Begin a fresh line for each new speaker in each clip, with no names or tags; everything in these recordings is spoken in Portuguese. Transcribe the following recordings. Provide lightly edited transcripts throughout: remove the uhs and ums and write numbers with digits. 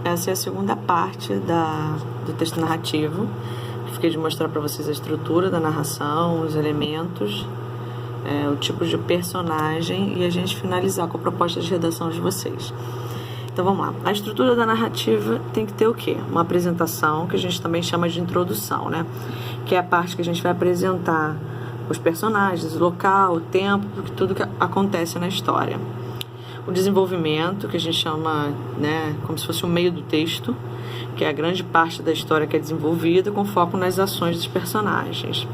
essa é a segunda parte do texto narrativo. Fiquei de mostrar para vocês a estrutura da narração, os elementos, o tipo de personagem e a gente finalizar com a proposta de redação de vocês. Então vamos lá. A estrutura da narrativa tem que ter o quê? Uma apresentação, que a gente também chama de introdução, né? Que é a parte que a gente vai apresentar os personagens, o local, o tempo, tudo que acontece na história. O desenvolvimento, que a gente chama, né, como se fosse o meio do texto, que é a grande parte da história que é desenvolvida com foco nas ações dos personagens.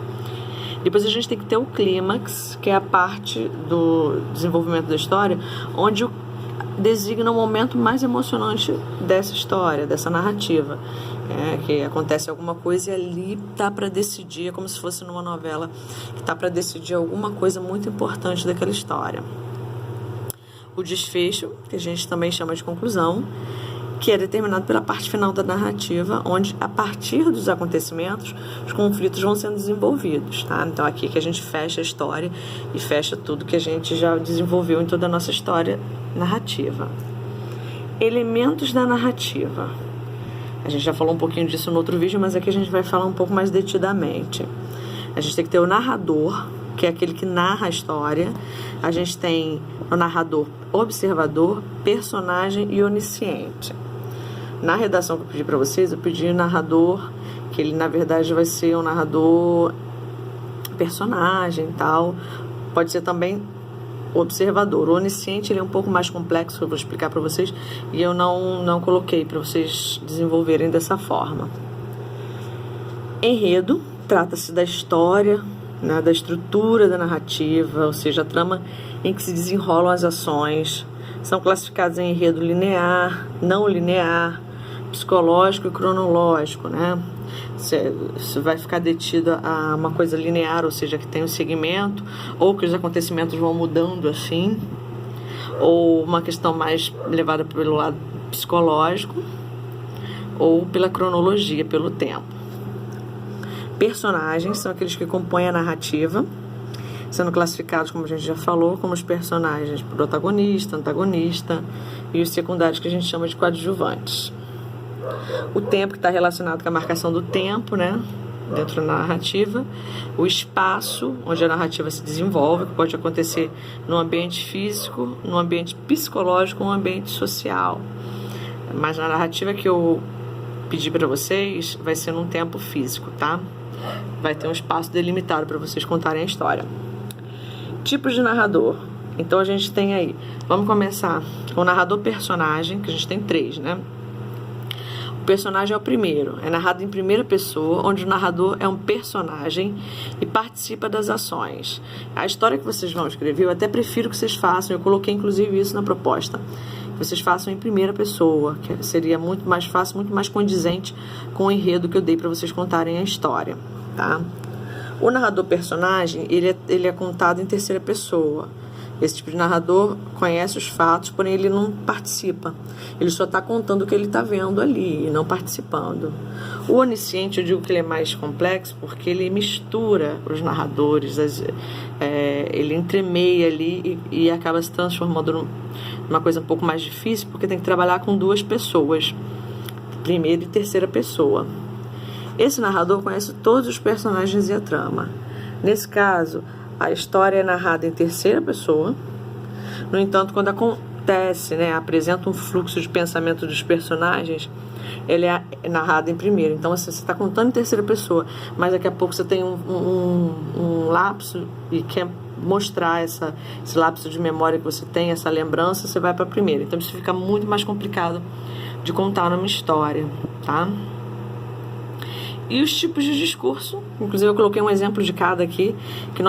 Depois a gente tem que ter o clímax, que é a parte do desenvolvimento da história, onde designa o momento mais emocionante dessa história, dessa narrativa. Que acontece alguma coisa e ali tá para decidir, é como se fosse numa novela, que tá para decidir alguma coisa muito importante daquela história. O desfecho, que a gente também chama de conclusão, que é determinado pela parte final da narrativa, onde, a partir dos acontecimentos, os conflitos vão sendo desenvolvidos, tá? Então, aqui que a gente fecha a história e fecha tudo que a gente já desenvolveu em toda a nossa história narrativa. Elementos da narrativa. A gente já falou um pouquinho disso no outro vídeo, mas aqui a gente vai falar um pouco mais detidamente. A gente tem que ter o narrador, que é aquele que narra a história. A gente tem o narrador observador, personagem e onisciente. Na redação que eu pedi para vocês, eu pedi o narrador, que ele na verdade vai ser um narrador personagem e tal. Pode ser também observador. O onisciente, ele é um pouco mais complexo, eu vou explicar para vocês, e eu não coloquei para vocês desenvolverem dessa forma. Enredo, trata-se da história, né, da estrutura da narrativa, ou seja, a trama em que se desenrolam as ações. São classificados em enredo linear, não linear, psicológico e cronológico, né? Você vai ficar detido a uma coisa linear, ou seja, que tem um segmento, ou que os acontecimentos vão mudando assim, ou uma questão mais levada pelo lado psicológico, ou pela cronologia, pelo tempo. Personagens são aqueles que compõem a narrativa, sendo classificados, como a gente já falou, como os personagens protagonista, antagonista e os secundários, que a gente chama de coadjuvantes. O tempo, que está relacionado com a marcação do tempo, né, dentro da narrativa. O espaço, onde a narrativa se desenvolve, que pode acontecer no ambiente físico, no ambiente psicológico ou no ambiente social. Mas na narrativa que eu pedi para vocês, vai ser num tempo físico, tá? Vai ter um espaço delimitado para vocês contarem a história. Tipos de narrador. Então a gente tem aí, vamos começar com o narrador personagem, que a gente tem 3, né? O personagem é o primeiro, é narrado em primeira pessoa, onde o narrador é um personagem e participa das ações. A história que vocês vão escrever, eu até prefiro que vocês façam, eu coloquei inclusive isso na proposta, que vocês façam em primeira pessoa, que seria muito mais fácil, muito mais condizente com o enredo que eu dei para vocês contarem a história, tá? O narrador personagem, ele é contado em terceira pessoa. Esse tipo de narrador conhece os fatos, porém ele não participa. Ele só está contando o que ele está vendo ali e não participando. O onisciente, eu digo que ele é mais complexo porque ele mistura os narradores, ele entremeia ali e acaba se transformando numa coisa um pouco mais difícil, porque tem que trabalhar com 2 pessoas, primeira e terceira pessoa. Esse narrador conhece todos os personagens e a trama. Nesse caso, a história é narrada em terceira pessoa. No entanto, quando acontece, né, apresenta um fluxo de pensamento dos personagens, ele é narrado em primeira. Então, assim, você está contando em terceira pessoa, mas daqui a pouco você tem um lapso e quer mostrar esse lapso de memória que você tem, essa lembrança, você vai para a primeira. Então, isso fica muito mais complicado de contar numa história, tá? E os tipos de discurso, inclusive eu coloquei um exemplo de cada aqui, que